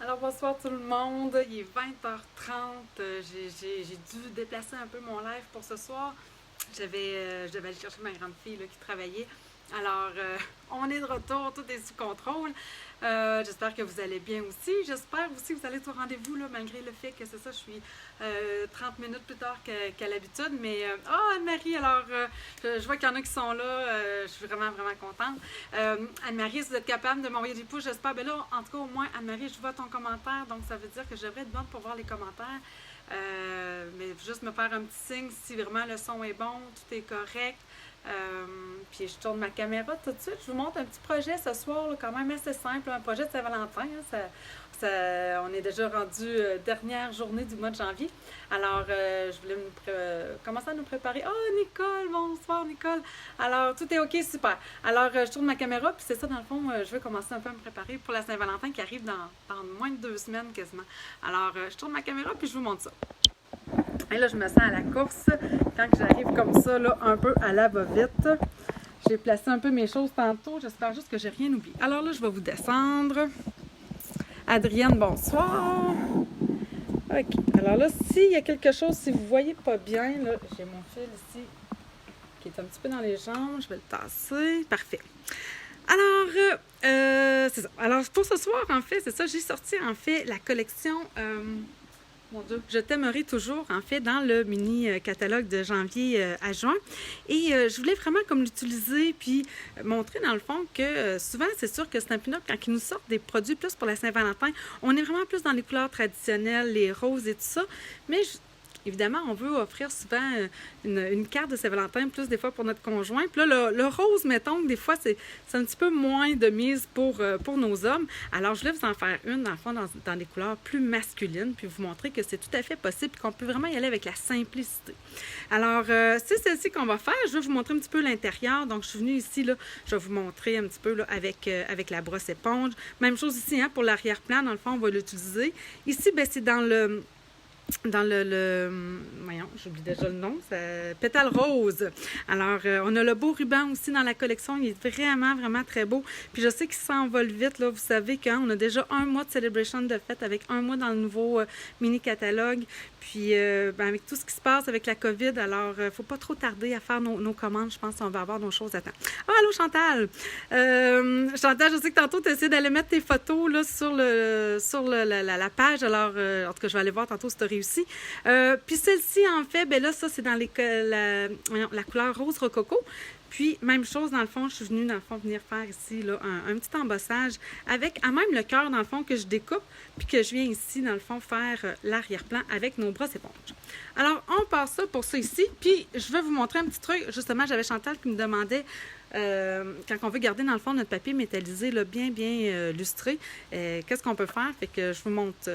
Alors bonsoir tout le monde, il est 20h30, j'ai dû déplacer un peu mon live pour ce soir. Je devais aller chercher ma grande fille là, qui travaillait. Alors on est de retour, tout est sous contrôle. J'espère que vous allez bien aussi. J'espère aussi que vous allez être au rendez-vous là, malgré le fait que c'est ça, je suis 30 minutes plus tard qu'à l'habitude. Mais Anne-Marie, alors je vois qu'il y en a qui sont là, je suis vraiment, vraiment contente. Anne-Marie, si vous êtes capable de m'envoyer des pouces, j'espère. Ben là, en tout cas, au moins, Anne-Marie, je vois ton commentaire, donc ça veut dire que je devrais être bonne pour voir les commentaires. Mais juste me faire un petit signe si vraiment le son est bon, tout est correct. Puis je tourne ma caméra tout de suite. Je vous montre un petit projet ce soir, là, quand même assez simple, un projet de Saint-Valentin. Hein, on est déjà rendu dernière journée du mois de janvier. Alors, je voulais commencer à nous préparer. Oh, Nicole, bonsoir Nicole. Alors, tout est OK, super. Alors, je tourne ma caméra, puis c'est ça, dans le fond, je vais commencer un peu à me préparer pour la Saint-Valentin qui arrive dans moins de 2 semaines quasiment. Alors, je tourne ma caméra, puis je vous montre ça. Et là, je me sens à la course quand j'arrive comme ça, là, un peu à la va-vite. J'ai placé un peu mes choses tantôt. J'espère juste que j'ai rien oublié. Alors là, je vais vous descendre. Adrienne, bonsoir. OK. Alors là, s'il y a quelque chose, si vous ne voyez pas bien, là, j'ai mon fil ici qui est un petit peu dans les jambes. Je vais le tasser. Parfait. Alors, c'est ça. Alors, pour ce soir, en fait, c'est ça. J'ai sorti, en fait, la collection... Mon Dieu, je t'aimerai toujours, en fait, dans le mini catalogue de janvier à juin. Et je voulais vraiment comme l'utiliser, puis montrer dans le fond que souvent, c'est sûr que Stampin' Up, quand ils nous sortent des produits plus pour la Saint-Valentin, on est vraiment plus dans les couleurs traditionnelles, les roses et tout ça. Mais évidemment, on veut offrir souvent une carte de Saint-Valentin, plus des fois pour notre conjoint. Puis là, le rose, mettons, des fois, c'est un petit peu moins de mise pour nos hommes. Alors, je voulais vous en faire une, dans le fond, dans des couleurs plus masculines, puis vous montrer que c'est tout à fait possible, qu'on peut vraiment y aller avec la simplicité. Alors, c'est celle-ci qu'on va faire. Je vais vous montrer un petit peu l'intérieur. Donc, je suis venue ici, là, je vais vous montrer un petit peu là, avec la brosse éponge. Même chose ici, hein, pour l'arrière-plan, dans le fond, on va l'utiliser. Ici, ben, c'est dans le voyons, j'oublie déjà le nom, c'est Pétale Rose. Alors, on a le beau ruban aussi dans la collection, il est vraiment, vraiment très beau. Puis je sais qu'il s'envole vite, là, vous savez qu'on a déjà un mois de Celebration de fête avec un mois dans le nouveau mini-catalogue. Puis, ben, avec tout ce qui se passe avec la COVID, alors, il ne faut pas trop tarder à faire nos commandes. Je pense qu'on va avoir nos choses à temps. Ah, allô, Chantal! Chantal, je sais que tantôt, tu essaies d'aller mettre tes photos là, sur la page. Alors, en tout cas, je vais aller voir tantôt si tu as réussi. Puis celle-ci, en fait, ben là, ça, c'est dans la couleur rose rococo. Puis, même chose, dans le fond, je suis venue, dans le fond, venir faire ici là, un petit embossage avec, à même le cœur, dans le fond, que je découpe, puis que je viens ici, dans le fond, faire l'arrière-plan avec nos brosses éponges. Alors, on passe ça pour ça ici, puis je vais vous montrer un petit truc. Justement, j'avais Chantal qui me demandait, quand on veut garder, dans le fond, notre papier métallisé, là, bien lustré, qu'est-ce qu'on peut faire? Fait que je vous montre ça.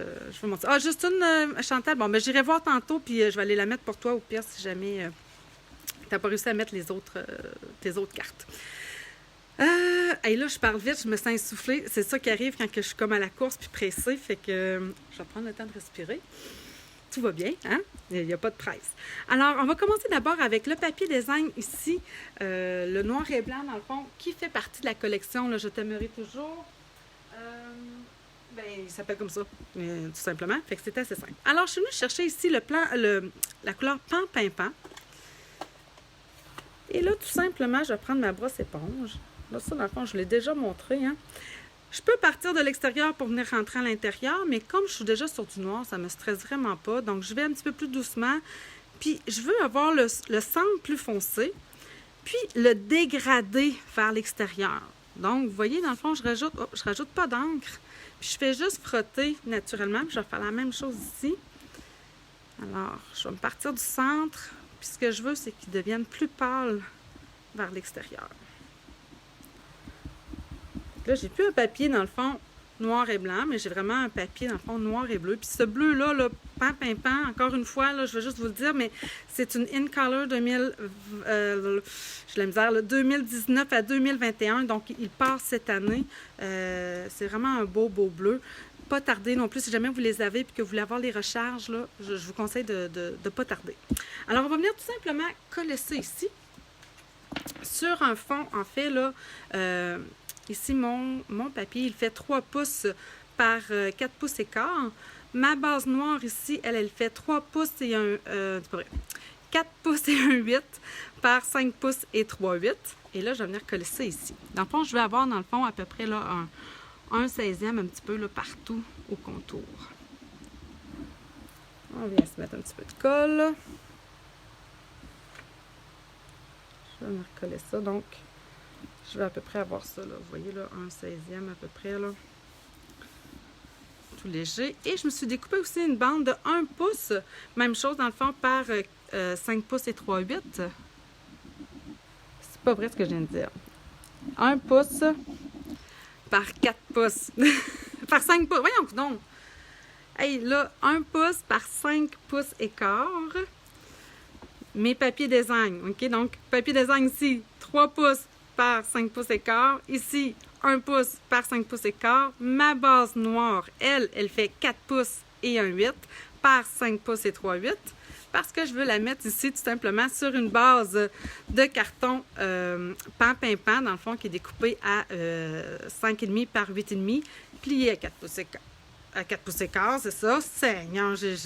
Ah, juste une, Chantal, bon, ben j'irai voir tantôt, puis je vais aller la mettre pour toi, au pire, si jamais... tu n'as pas réussi à mettre tes autres cartes. Et là, je parle vite, je me sens essoufflée. C'est ça qui arrive quand je suis comme à la course puis pressée. Fait que je vais prendre le temps de respirer. Tout va bien, hein? Il n'y a pas de presse. Alors, on va commencer d'abord avec le papier design ici, le noir et blanc, dans le fond, qui fait partie de la collection, là, Je t'aimerai toujours. Ben, il s'appelle comme ça, tout simplement. Fait que c'est assez simple. Alors, je suis venue chercher ici la couleur pan pimpant. Et là, tout simplement, je vais prendre ma brosse éponge. Là, ça, dans le fond, je l'ai déjà montré. Hein? Je peux partir de l'extérieur pour venir rentrer à l'intérieur, mais comme je suis déjà sur du noir, ça ne me stresse vraiment pas. Donc, je vais un petit peu plus doucement. Puis, je veux avoir le centre plus foncé, puis le dégradé vers l'extérieur. Donc, vous voyez, dans le fond, je rajoute pas d'encre. Puis, je fais juste frotter naturellement. Puis, je vais faire la même chose ici. Alors, je vais me partir du centre. Puis ce que je veux, c'est qu'ils deviennent plus pâles vers l'extérieur. Là, j'ai plus un papier, dans le fond, noir et blanc, mais j'ai vraiment un papier, dans le fond, noir et bleu. Puis ce bleu-là, là, pan, encore une fois, là, je vais juste vous le dire, mais c'est une In Color 2019 à 2021, donc il part cette année. C'est vraiment un beau bleu. Pas tarder non plus, si jamais vous les avez et que vous voulez avoir les recharges, là, je vous conseille de ne pas tarder. Alors, on va venir tout simplement coller ça ici, sur un fond, en fait, là, ici, mon papier, il fait 3 pouces par 4 pouces et quart. Ma base noire ici, elle fait 3 pouces et c'est pas vrai, 4 pouces et un 8 par 5 pouces et 3/8. Et là, je vais venir coller ça ici. Dans le fond, je vais avoir, dans le fond, à peu près là, un 16e un petit peu là, partout au contour. On vient se mettre un petit peu de colle. Je vais venir coller ça. Donc, je vais à peu près avoir ça, là. Vous voyez, là, un 16e à peu près, là. Tout léger. Et je me suis découpé aussi une bande de 1 pouce. Même chose, dans le fond, par 5 pouces et 3/8. C'est pas vrai ce que je viens de dire. 1 pouce par 4 pouces. Par 5 pouces. Voyons donc. Hey, là, 1 pouce par 5 pouces et quart. Mes papiers design. OK? Donc, papier design ici, 3 pouces par 5 pouces et quart. Ici, 1 pouce par 5 pouces et quart. Ma base noire, elle fait 4 pouces et un 8 par 5 pouces et 3/8. Parce que je veux la mettre ici tout simplement sur une base de carton pan, dans le fond, qui est découpée à 5,5 par 8,5, plié à 4 pouces et quart. À 4 pouces et quart, c'est ça. Seigneur, j'ai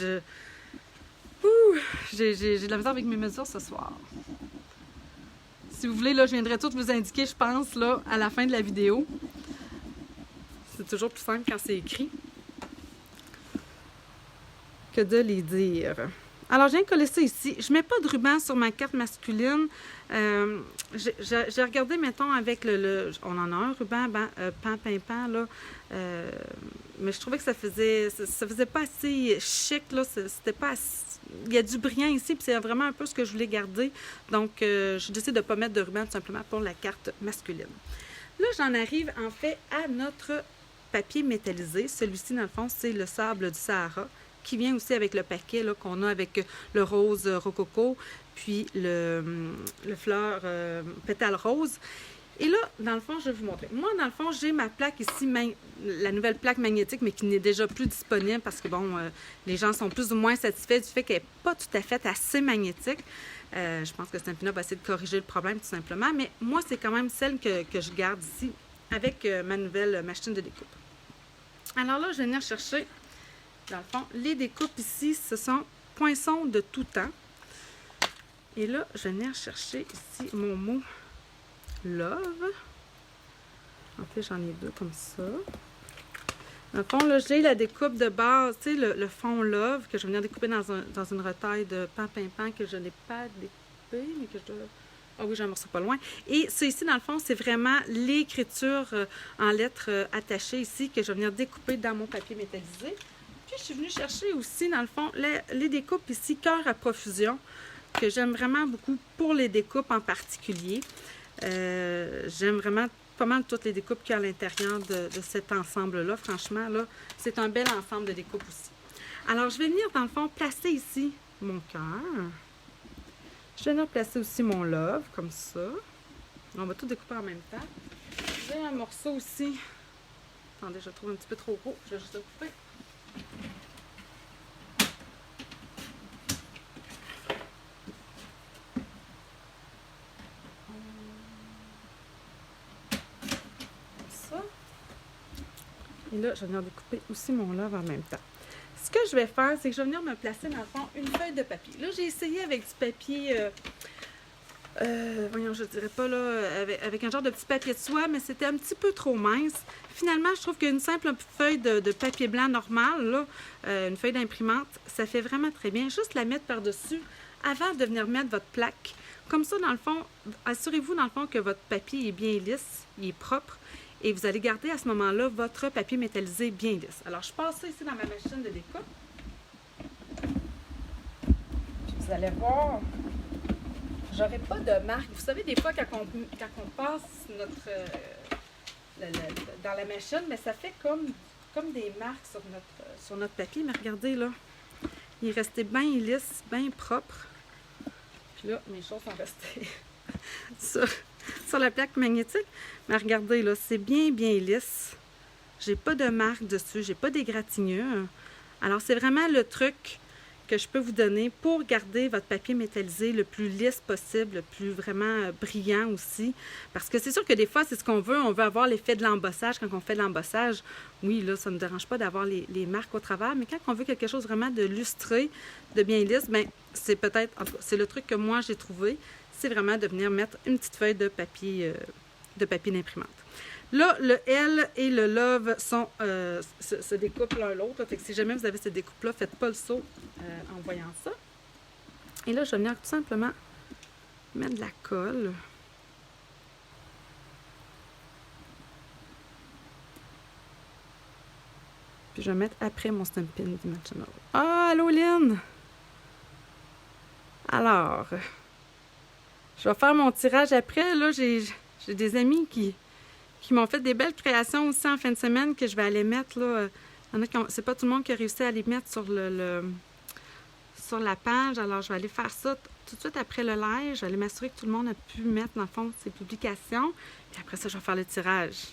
de la misère avec mes mesures ce soir. Si vous voulez, là, je viendrai tout vous indiquer, je pense, là, à la fin de la vidéo. C'est toujours plus simple quand c'est écrit que de les dire. Alors, je viens de coller ça ici. Je ne mets pas de ruban sur ma carte masculine. J'ai regardé, mettons, avec on en a un ruban pan, là. Mais je trouvais que ça faisait pas assez chic, là. C'était pas assez... Il y a du brillant ici, puis c'est vraiment un peu ce que je voulais garder. Donc, je décide de ne pas mettre de ruban, tout simplement, pour la carte masculine. Là, j'en arrive, en fait, à notre papier métallisé. Celui-ci, dans le fond, c'est le sable du Sahara, qui vient aussi avec le paquet qu'on a avec le rose rococo, puis le fleur pétale rose. Et là, dans le fond, je vais vous montrer. Moi, dans le fond, j'ai ma plaque ici, la nouvelle plaque magnétique, mais qui n'est déjà plus disponible parce que, bon, les gens sont plus ou moins satisfaits du fait qu'elle n'est pas tout à fait assez magnétique. Je pense que Stampin' Up va essayer de corriger le problème, tout simplement. Mais moi, c'est quand même celle que je garde ici avec ma nouvelle machine de découpe. Alors là, je vais venir chercher, dans le fond, les découpes ici, ce sont poinçons de tout temps. Et là, je vais venir chercher ici mon mot Love. En fait, j'en ai 2 comme ça. Dans le fond, là, j'ai la découpe de base, tu sais, le fond Love que je vais venir découper dans une retaille de pan que je n'ai pas découpé, mais que je dois... Ah oui, j'ai un morceau pas loin. Et ça ici, dans le fond, c'est vraiment l'écriture en lettres attachées ici que je vais venir découper dans mon papier métallisé. Puis, je suis venue chercher aussi, dans le fond, les découpes ici, cœur à profusion, que j'aime vraiment beaucoup pour les découpes en particulier. J'aime vraiment pas mal toutes les découpes qu'il y a à l'intérieur de cet ensemble-là. Franchement, là, c'est un bel ensemble de découpes aussi. Alors, je vais venir, dans le fond, placer ici mon cœur. Je vais venir placer aussi mon love, comme ça. On va tout découper en même temps. J'ai un morceau aussi. Attendez, je le trouve un petit peu trop gros. Je vais juste le couper. Et là, je vais venir découper aussi mon love en même temps. Ce que je vais faire, c'est que je vais venir me placer, dans le fond, une feuille de papier. Là, j'ai essayé avec du papier, voyons, je dirais pas, là, avec un genre de petit papier de soie, mais c'était un petit peu trop mince. Finalement, je trouve qu'une simple feuille de papier blanc normal, là, une feuille d'imprimante, ça fait vraiment très bien. Juste la mettre par-dessus avant de venir mettre votre plaque. Comme ça, dans le fond, assurez-vous, dans le fond, que votre papier est bien lisse, il est propre. Et vous allez garder à ce moment-là votre papier métallisé bien lisse. Alors, je passe ça ici dans ma machine de découpe. Puis vous allez voir, j'aurai pas de marque. Vous savez, des fois, quand on passe dans la machine, mais ça fait comme des marques sur notre papier. Mais regardez, là, il est resté bien lisse, bien propre. Puis là, mes choses sont restées sur la plaque magnétique. Mais regardez, là, c'est bien lisse. J'ai pas de marque dessus, j'ai pas d'égratignure. Alors, c'est vraiment le truc que je peux vous donner pour garder votre papier métallisé le plus lisse possible, le plus vraiment brillant aussi. Parce que c'est sûr que des fois, c'est ce qu'on veut. On veut avoir l'effet de l'embossage. Quand on fait de l'embossage, oui, là, ça ne me dérange pas d'avoir les marques au travers. Mais quand on veut quelque chose vraiment de lustré, de bien lisse, bien, c'est peut-être, en tout cas, c'est le truc que moi j'ai trouvé, c'est vraiment de venir mettre une petite feuille de papier d'imprimante. Là, le L et le Love se découpent l'un l'autre. Fait que si jamais vous avez cette découpe-là, faites pas le saut en voyant ça. Et là, je vais venir tout simplement mettre de la colle. Puis je vais mettre après mon Stampin' Dimensional. Ah, allô Lynn! Alors, je vais faire mon tirage après. Là, j'ai des amis qui m'ont fait des belles créations aussi en fin de semaine que je vais aller mettre. Là. Il y en a qui c'est pas tout le monde qui a réussi à les mettre sur sur la page. Alors, je vais aller faire ça tout de suite après le live. Je vais aller m'assurer que tout le monde a pu mettre, dans le fond, ses publications. Puis après ça, je vais faire le tirage.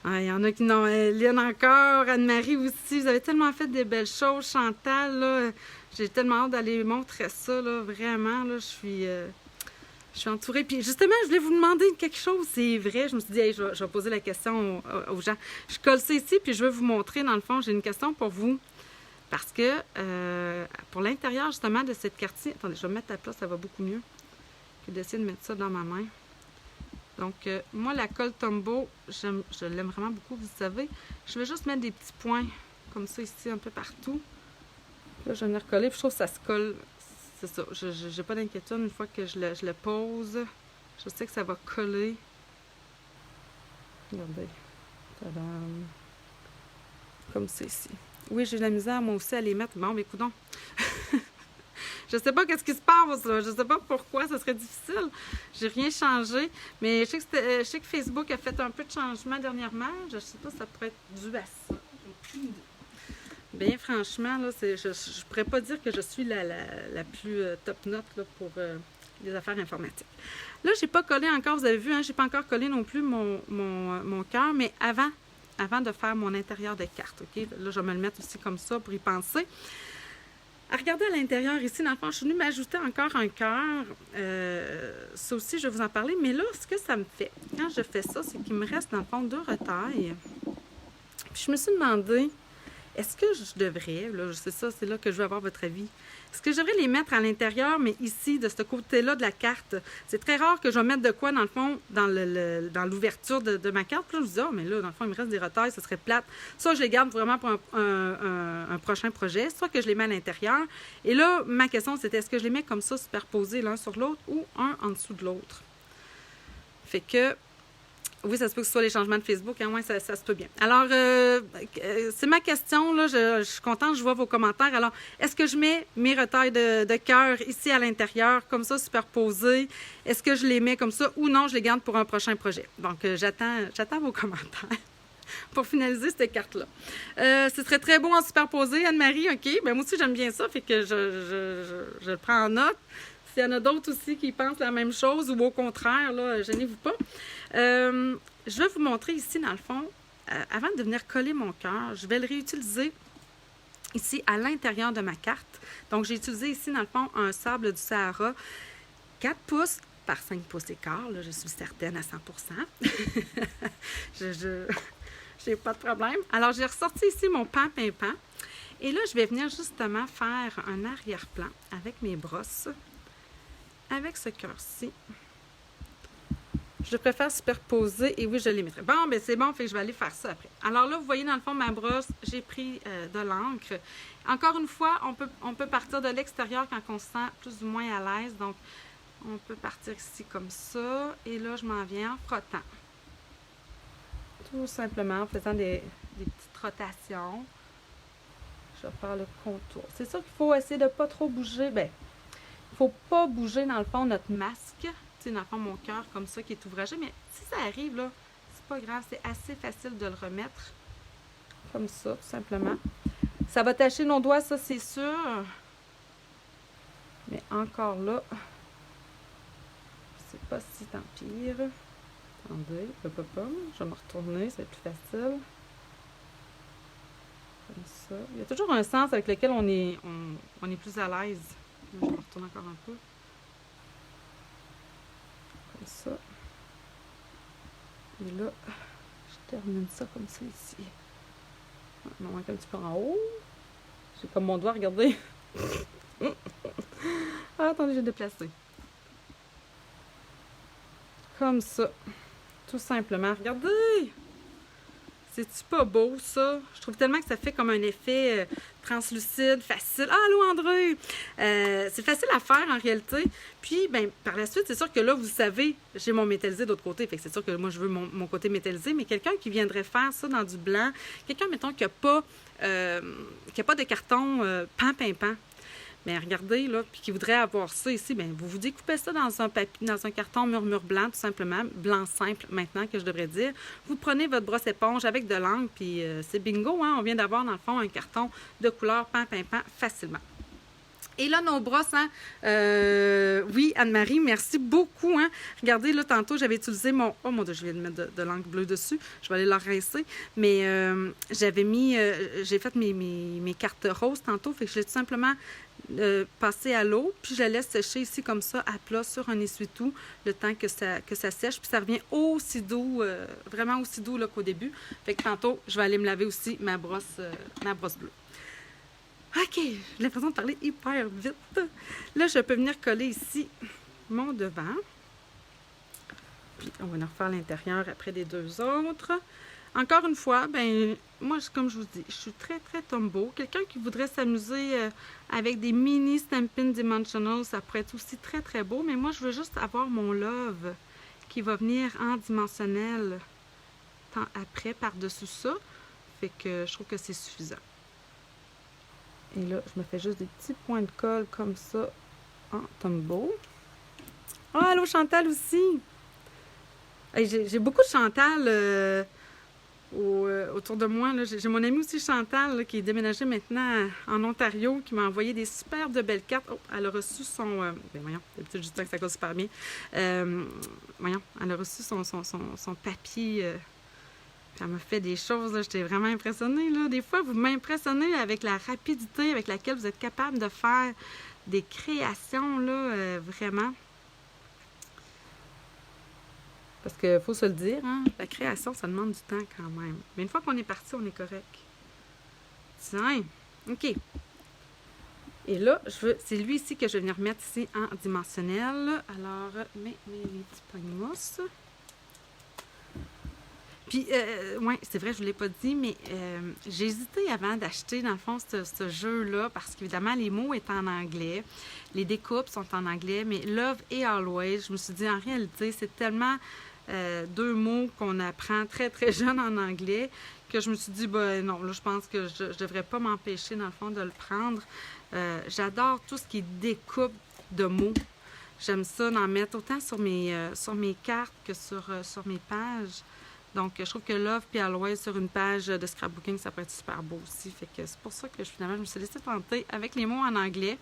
Ah, il y en a qui n'ont... Lynn encore, Anne-Marie aussi. Vous avez tellement fait des belles choses. Chantal, là, j'ai tellement hâte d'aller montrer ça. Là, vraiment, là, je suis entourée. Puis justement, je voulais vous demander quelque chose. C'est vrai, je me suis dit, hey, je vais poser la question aux gens. Je colle ça ici, puis je vais vous montrer. Dans le fond, j'ai une question pour vous. Parce que pour l'intérieur, justement, de cette quartier... Attendez, je vais me mettre à plat, ça va beaucoup mieux que d'essayer de mettre ça dans ma main. Donc, moi, la colle Tombow, je l'aime vraiment beaucoup, vous savez. Je vais juste mettre des petits points comme ça ici, un peu partout. Là, je vais venir coller, puis je trouve que ça se colle. C'est ça, je n'ai pas d'inquiétude une fois que je le pose. Je sais que ça va coller. Regardez. Tadam. Comme c'est ici. Oui, j'ai de la misère, moi aussi, à les mettre. Bon, mais écoutons. Je sais pas qu'est-ce qui se passe, là. Je sais pas pourquoi, ça serait difficile. J'ai rien changé. Mais je sais que Facebook a fait un peu de changement dernièrement. Je sais pas si ça pourrait être dû à ça. J'ai aucune idée. Bien franchement, là, je ne pourrais pas dire que je suis la plus top note là, pour les affaires informatiques. Là, j'ai pas collé encore, vous avez vu, hein, j'ai pas encore collé non plus mon cœur, mais avant de faire mon intérieur de carte, OK? Là, je vais me le mettre aussi comme ça pour y penser. Regardez à l'intérieur ici, dans le fond, je suis venue m'ajouter encore un cœur. Ça aussi, je vais vous en parler. Mais là, ce que ça me fait, quand je fais ça, c'est qu'il me reste, dans le fond, 2 retailles. Puis je me suis demandé, est-ce que je devrais, là, c'est ça, c'est là que je veux avoir votre avis, est-ce que je devrais les mettre à l'intérieur, mais ici, de ce côté-là de la carte? C'est très rare que je vais mettre de quoi, dans le fond, dans l'ouverture de ma carte. Puis là, je me dis, mais là, dans le fond, il me reste des retailles, ça serait plate. Soit je les garde vraiment pour un prochain projet, soit que je les mets à l'intérieur. Et là, ma question, c'était, est-ce que je les mets comme ça, superposés l'un sur l'autre, ou un en dessous de l'autre? Fait que... Oui, ça se peut que ce soit les changements de Facebook. Hein? Oui, ça se peut bien. Alors, c'est ma question. Là. Je suis contente, je vois vos commentaires. Alors, est-ce que je mets mes retailles de cœur ici à l'intérieur, comme ça, superposés? Est-ce que je les mets comme ça ou non, je les garde pour un prochain projet? Donc, j'attends vos commentaires pour finaliser cette carte-là. Ce serait très beau en superposé, Anne-Marie. OK, bien, moi aussi, j'aime bien ça, fait que je le prends en note. S'il y en a d'autres aussi qui pensent la même chose ou au contraire, là, gênez-vous pas. Je vais vous montrer ici, dans le fond, avant de venir coller mon cœur, je vais le réutiliser ici à l'intérieur de ma carte. Donc, j'ai utilisé ici, dans le fond, un sable du Sahara 4 pouces par 5 pouces et quart. Là, je suis certaine à 100%. J'ai pas de problème. Alors, j'ai ressorti ici mon pan pimpant. Et là, je vais venir justement faire un arrière-plan avec mes brosses. Avec ce cœur-ci. Je préfère superposer et oui, je les mettrai. Bon, ben c'est bon, fait que je vais aller faire ça après. Alors là, vous voyez dans le fond ma brosse, j'ai pris de l'encre. Encore une fois, on peut partir de l'extérieur quand on se sent plus ou moins à l'aise. Donc, on peut partir ici comme ça. Et là, je m'en viens en frottant. Tout simplement en faisant des petites rotations. Je vais faire le contour. C'est sûr qu'il faut essayer de ne pas trop bouger. Ben, il ne faut pas bouger dans le fond notre masque. Dans le fond, mon cœur comme ça qui est ouvragé. Mais si ça arrive, là, c'est pas grave. C'est assez facile de le remettre. Comme ça, tout simplement. Ça va tacher nos doigts, ça, c'est sûr. Mais encore là, je sais pas si tant pire. Attendez, je vais me retourner, c'est plus facile. Comme ça. Il y a toujours un sens avec lequel on est plus à l'aise. Je retourne encore un peu. Comme ça. Et là, je termine ça comme ça ici. Il manque un petit peu en haut. J'ai comme mon doigt, regardez. Ah, attendez, j'ai déplacé. Comme ça. Tout simplement. Regardez! C'est-tu pas beau, ça? Je trouve tellement que ça fait comme un effet translucide, facile. Ah, allô, André! C'est facile à faire, en réalité. Puis, ben, par la suite, c'est sûr que là, vous savez, j'ai mon métallisé de l'autre côté. Fait que c'est sûr que moi, je veux mon côté métallisé. Mais quelqu'un qui viendrait faire ça dans du blanc, quelqu'un, mettons, qui n'a pas de carton pan. Mais regardez, là, puis qui voudrait avoir ça ici, bien, vous découpez ça dans un papier, dans un carton murmure blanc, tout simplement, blanc simple maintenant, que je devrais dire. Vous prenez votre brosse éponge avec de l'encre, puis c'est bingo, hein, on vient d'avoir, dans le fond, un carton de couleur pan facilement. Et là, nos brosses, hein, oui, Anne-Marie, merci beaucoup, hein. Regardez, là, tantôt, j'avais utilisé mon... Oh mon Dieu, je viens de mettre de l'encre bleue dessus. Je vais aller la rincer. Mais j'avais mis... j'ai fait mes cartes roses tantôt, fait que je l'ai tout simplement passé à l'eau, puis je la laisse sécher ici comme ça, à plat, sur un essuie-tout, le temps que ça sèche, puis ça revient aussi doux, vraiment aussi doux là, qu'au début. Fait que tantôt, je vais aller me laver aussi ma brosse bleue. OK, j'ai l'impression de parler hyper vite. Là, je peux venir coller ici mon devant. Puis, on va en refaire l'intérieur après les deux autres. Encore une fois, ben moi, comme je vous dis, je suis très, très tombeau. Quelqu'un qui voudrait s'amuser avec des mini Stampin' Dimensional, ça pourrait être aussi très, très beau. Mais moi, je veux juste avoir mon love qui va venir en dimensionnel tant après, par-dessus ça. Fait que je trouve que c'est suffisant. Et là, je me fais juste des petits points de colle comme ça en tombeau. Oh, allô, Chantal aussi! Hey, j'ai beaucoup de Chantal autour de moi. J'ai mon amie aussi Chantal là, qui est déménagée maintenant en Ontario, qui m'a envoyé des super de belles cartes. Oh, elle a reçu son... ben voyons, d'habitude, je dis que ça cause super bien. Voyons, elle a reçu son papier... Puis elle m'a fait des choses, j'étais vraiment impressionnée. Là. Des fois, vous m'impressionnez avec la rapidité avec laquelle vous êtes capable de faire des créations, là, vraiment. Parce qu'il faut se le dire, hein, la création, ça demande du temps quand même. Mais une fois qu'on est parti, on est correct. Tiens, OK. Et là, c'est lui ici que je vais venir mettre ici en dimensionnel. Alors, mes petits poignes mousse. Puis, oui, c'est vrai, je ne vous l'ai pas dit, mais j'ai hésité avant d'acheter, dans le fond, ce jeu-là, parce qu'évidemment, les mots sont en anglais, les découpes sont en anglais, mais Love et Always, je me suis dit, en réalité, c'est tellement deux mots qu'on apprend très, très jeune en anglais, que je me suis dit, ben non, là, je pense que je ne devrais pas m'empêcher, dans le fond, de le prendre. J'adore tout ce qui est découpe de mots. J'aime ça d'en mettre autant sur mes cartes que sur mes pages. Donc, je trouve que Love puis Always sur une page de scrapbooking, ça peut être super beau aussi. Fait que c'est pour ça que finalement, je me suis laissée tenter avec les mots en anglais.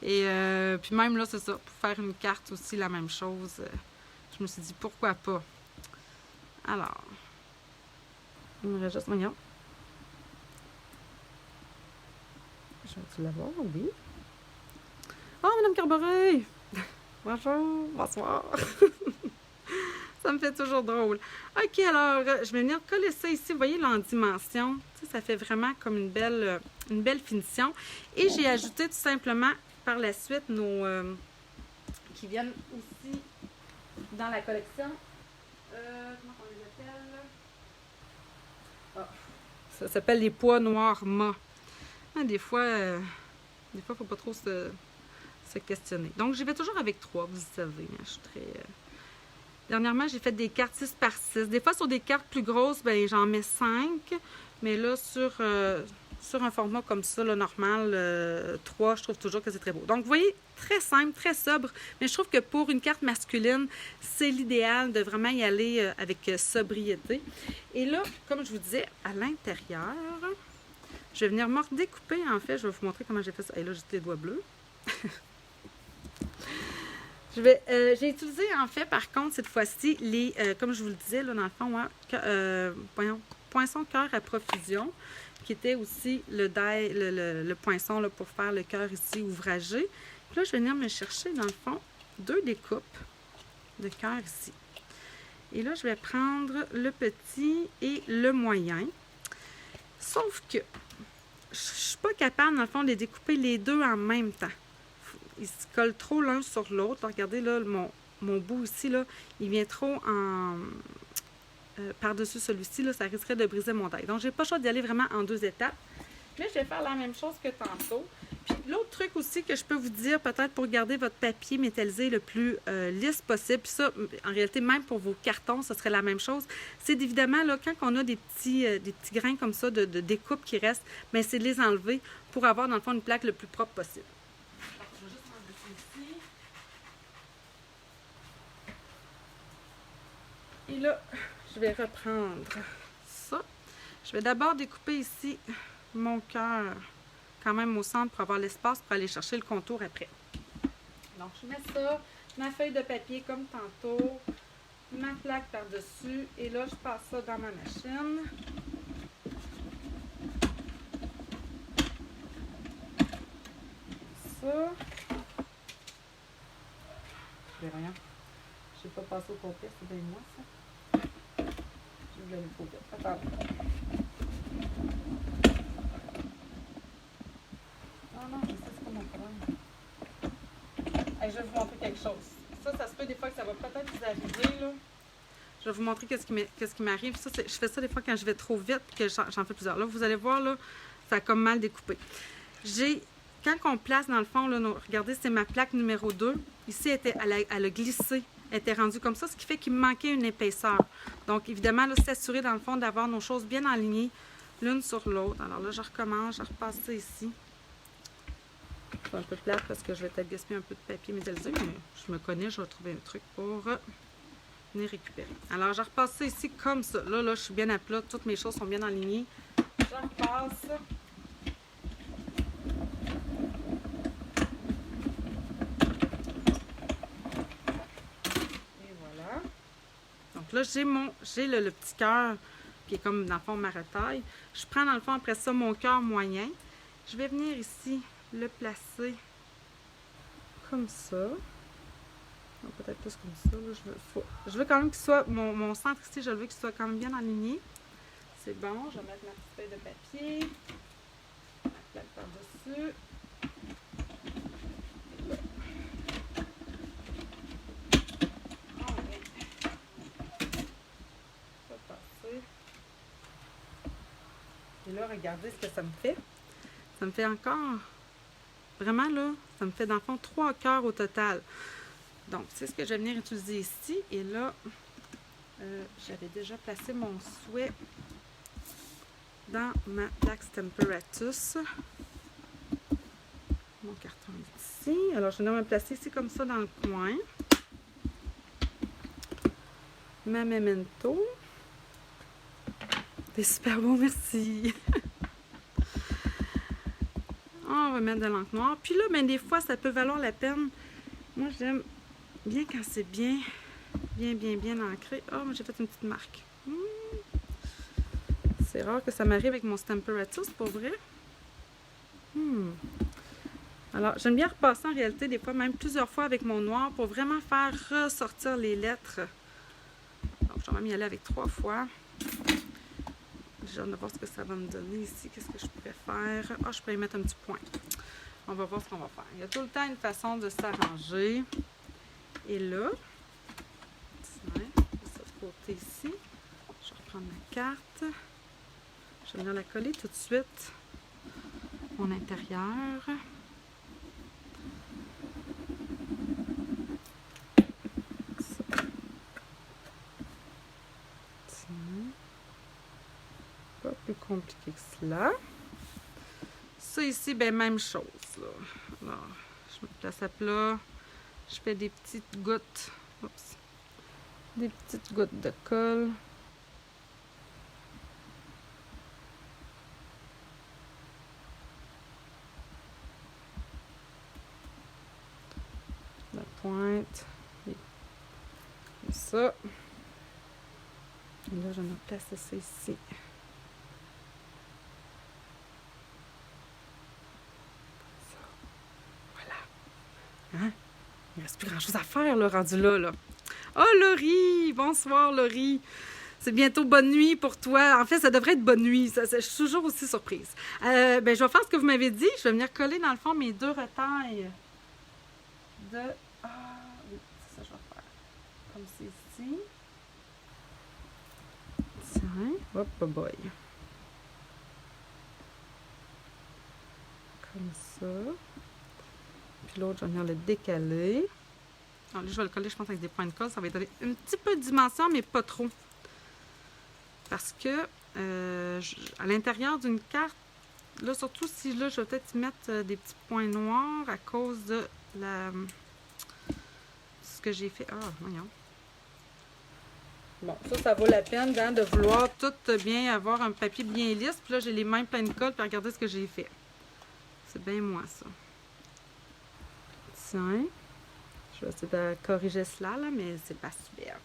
Et puis même là, c'est ça, pour faire une carte aussi, la même chose. Je me suis dit, pourquoi pas? Alors, il me reste juste... Voyons. Je vais-tu l'avoir? Oui. Oh, Madame Carberey! Bonjour, bonsoir! Ça me fait toujours drôle. OK, alors, je vais venir coller ça ici. Vous voyez, là, en dimension. Tu sais, ça fait vraiment comme une belle finition. Et j'ai ajouté tout simplement, par la suite, nos... qui viennent aussi dans la collection. Comment on les appelle? Ah, ça s'appelle les pois noirs mâts. Ah, des fois, il ne faut pas trop se questionner. Donc, j'y vais toujours avec 3, vous savez. Hein, je suis très... Dernièrement, j'ai fait des cartes 6 par 6. Des fois, sur des cartes plus grosses, ben j'en mets 5. Mais là, sur un format comme ça, là, normal, 3, je trouve toujours que c'est très beau. Donc, vous voyez, très simple, très sobre. Mais je trouve que pour une carte masculine, c'est l'idéal de vraiment y aller avec sobriété. Et là, comme je vous disais, à l'intérieur, je vais venir me redécouper. En fait, je vais vous montrer comment j'ai fait ça. Et là, j'ai les doigts bleus. J'ai utilisé, en fait, par contre, cette fois-ci, comme je vous le disais, là, dans le fond, hein, voyons, poinçon cœur à profusion, qui était aussi le poinçon là, pour faire le cœur ici ouvragé. Puis là, je vais venir me chercher, dans le fond, 2 découpes de cœur ici. Et là, je vais prendre le petit et le moyen. Sauf que je ne suis pas capable, dans le fond, de découper les deux en même temps. Ils se collent trop l'un sur l'autre. Regardez, là, mon bout ici, là, il vient trop en par-dessus celui-ci. Là, ça risquerait de briser mon taille. Donc, je n'ai pas le choix d'y aller vraiment en 2 étapes. Puis là, je vais faire la même chose que tantôt. Puis l'autre truc aussi que je peux vous dire, peut-être pour garder votre papier métallisé le plus lisse possible, puis ça, en réalité, même pour vos cartons, ce serait la même chose, c'est évidemment, là, quand on a des petits grains comme ça de découpe qui restent, bien, c'est de les enlever pour avoir, dans le fond, une plaque le plus propre possible. Alors, je vais juste enlever ça ici. Et là, je vais reprendre ça. Je vais d'abord découper ici mon cœur quand même au centre pour avoir l'espace pour aller chercher le contour après. Donc, je mets ça, ma feuille de papier comme tantôt, ma plaque par-dessus, et là, je passe ça dans ma machine. Ça. Mais rien. Je n'ai pas passé au complet, c'est bien moi, ça. Je vais aller trop vite. Attends. Non, je sais, c'est pas mon problème. Hey, je vais vous montrer quelque chose. Ça se peut des fois que ça va peut-être vous arriver, là. Je vais vous montrer qu'est-ce qui m'arrive. Ça, je fais ça des fois quand je vais trop vite, que j'en fais plusieurs. Là, vous allez voir, là, ça a comme mal découpé. Quand on place dans le fond, là, regardez, c'est ma plaque numéro 2. Ici, elle a glissé. Elle était rendue comme ça, ce qui fait qu'il me manquait une épaisseur. Donc, évidemment, là, s'assurer dans le fond d'avoir nos choses bien alignées l'une sur l'autre. Alors là, je recommence, je repasse ça ici. C'est un peu plate parce que je vais peut-être gaspiller un peu de papier métallisé, mais je me connais, je vais trouver un truc pour venir récupérer. Alors, je repasse ça ici comme ça. Là, je suis bien à plat, toutes mes choses sont bien alignées. Je repasse. Et voilà. Donc là, j'ai le petit cœur qui est comme dans le fond ma retaille. Je prends dans le fond après ça mon cœur moyen. Je vais venir ici le placer comme ça. Peut-être plus comme ça. Là. Je veux quand même qu'il soit, mon centre ici, je veux qu'il soit quand même bien aligné. C'est bon, je vais mettre ma petite feuille de papier. Ma plaque par-dessus. Et là, regardez ce que ça me fait. Ça me fait encore, vraiment là, ça me fait dans le fond 3 cœurs au total. Donc, c'est ce que je vais venir utiliser ici. Et là, j'avais déjà placé mon souhait dans ma plaque Stamparatus. Mon carton est ici. Alors, je vais venir me placer ici comme ça dans le coin. Ma memento. C'est super beau, merci. On va mettre de l'encre noire. Puis là, ben, des fois, ça peut valoir la peine. Moi, j'aime bien quand c'est bien ancré. Oh, moi, j'ai fait une petite marque. C'est rare que ça m'arrive avec mon Stamparatus, pour vrai. Alors, j'aime bien repasser en réalité, des fois, même plusieurs fois avec mon noir pour vraiment faire ressortir les lettres. Donc, je vais même y aller avec 3 fois. J'ai hâte de voir ce que ça va me donner ici. Qu'est-ce que je pourrais faire? Ah, je pourrais y mettre un petit point. On va voir ce qu'on va faire. Il y a tout le temps une façon de s'arranger. Et là, tiens, de ce côté ici, je vais reprendre ma carte. Je vais venir la coller tout de suite. Mon intérieur. Pas plus compliqué que cela. Ça ici, ben même chose. Là. Alors, je me place à plat. Je fais des petites gouttes. Oups. Des petites gouttes de colle. La pointe. Et ça. Et là, je vais me placer ça ici. Il reste plus grand-chose à faire, là, rendu là, là. Oh, Laurie! Bonsoir, Laurie! C'est bientôt bonne nuit pour toi. En fait, ça devrait être bonne nuit. Je suis toujours aussi surprise. Je vais faire ce que vous m'avez dit. Je vais venir coller, dans le fond, mes 2 retailles de... Ah, oui, c'est ça que je vais faire. Comme c'est ici. Tiens, hop, boy. Comme ça. Puis l'autre, je vais venir le décaler. Alors là, je vais le coller, je pense, avec des points de colle. Ça va donner un petit peu de dimension, mais pas trop. Parce que à l'intérieur d'une carte, là, surtout si là, je vais peut-être y mettre des petits points noirs à cause de ce que j'ai fait. Ah, voyons. Bon, ça vaut la peine hein, de vouloir tout bien avoir un papier bien lisse. Puis là, j'ai les mains pleines de colle, puis regardez ce que j'ai fait. C'est bien moi, ça. Tiens. Je vais essayer de corriger cela, là, mais c'est pas super.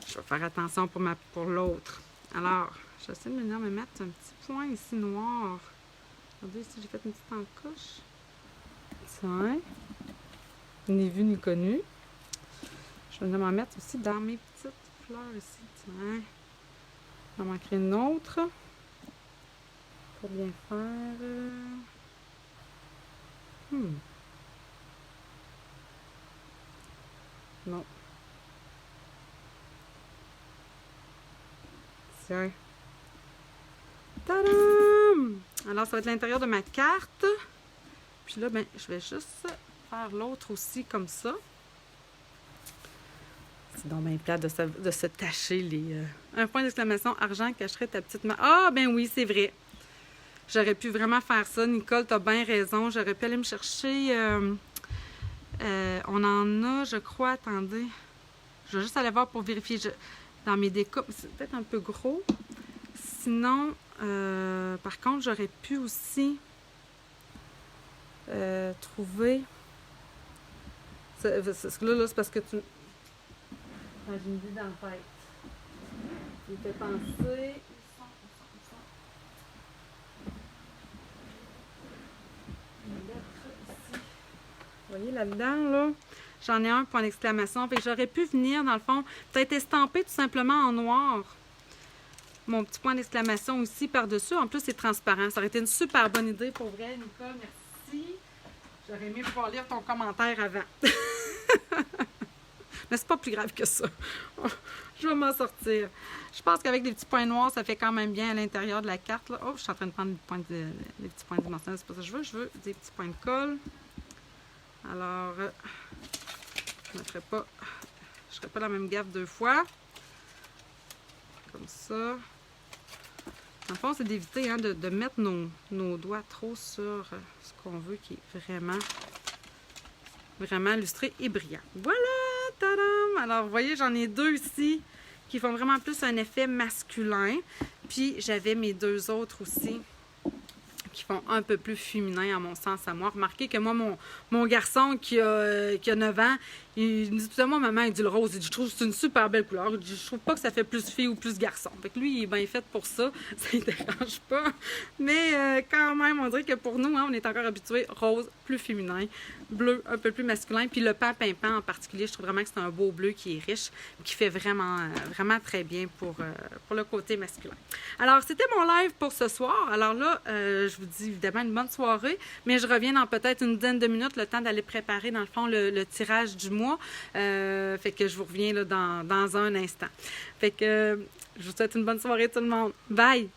Je vais faire attention pour l'autre. Alors, j'essaie de me mettre un petit point ici noir. Regardez ici, j'ai fait une petite encoche. Tiens. Ni vu ni connu. Je vais m'en mettre aussi dans mes petites fleurs ici. Tiens. Je vais m'en créer une autre. Pour bien faire. Non. Tiens. Tadam! Alors, ça va être l'intérieur de ma carte. Puis là, ben, je vais juste faire l'autre aussi comme ça. C'est donc bien plat de se tacher les... Un point d'exclamation, argent cacherait ta petite main. Ah, ben oui, c'est vrai. J'aurais pu vraiment faire ça. Nicole, t'as bien raison. J'aurais pu aller me chercher... on en a, je crois, attendez. Je vais juste aller voir pour vérifier. Dans mes découpes, c'est peut-être un peu gros. Sinon, par contre, j'aurais pu aussi trouver... Là, c'est parce que tu... J'ai une idée dans la tête. Il me fait penser... Vous voyez là-dedans, là, j'en ai un point d'exclamation. Fait que j'aurais pu venir, dans le fond, peut-être estamper tout simplement en noir mon petit point d'exclamation aussi par-dessus. En plus, c'est transparent. Ça aurait été une super bonne idée pour vrai, Nicole. Merci. J'aurais aimé pouvoir lire ton commentaire avant. Mais c'est pas plus grave que ça. Je vais m'en sortir. Je pense qu'avec des petits points noirs, ça fait quand même bien à l'intérieur de la carte. Là. Oh, je suis en train de prendre des petits points dimensionnels. C'est pas ça que je veux. Je veux des petits points de colle. Alors, je ne ferai pas la même gaffe 2 fois. Comme ça. En fond, c'est d'éviter hein, de mettre nos doigts trop sur ce qu'on veut qui est vraiment illustré et brillant. Voilà! Tadam! Alors, vous voyez, j'en ai 2 ici qui font vraiment plus un effet masculin. Puis, j'avais mes 2 autres aussi qui font un peu plus féminin, à mon sens, à moi. Remarquez que moi, mon garçon qui a 9 ans, il me dit tout à moi, maman, il dit le rose. Il dit, je trouve que c'est une super belle couleur. Il dit, je trouve pas que ça fait plus fille ou plus garçon. Fait que lui, il est bien fait pour ça. Ça ne dérange pas. Mais quand même, on dirait que pour nous, hein, on est encore habitués rose, plus féminin, bleu, un peu plus masculin. Puis le pan pimpant en particulier, je trouve vraiment que c'est un beau bleu qui est riche, qui fait vraiment très bien pour le côté masculin. Alors, c'était mon live pour ce soir. Alors là, je vous dis évidemment une bonne soirée, mais je reviens dans peut-être une dizaine de minutes, le temps d'aller préparer, dans le fond, le tirage du mois. Fait que je vous reviens là, dans un instant. Fait que je vous souhaite une bonne soirée tout le monde. Bye!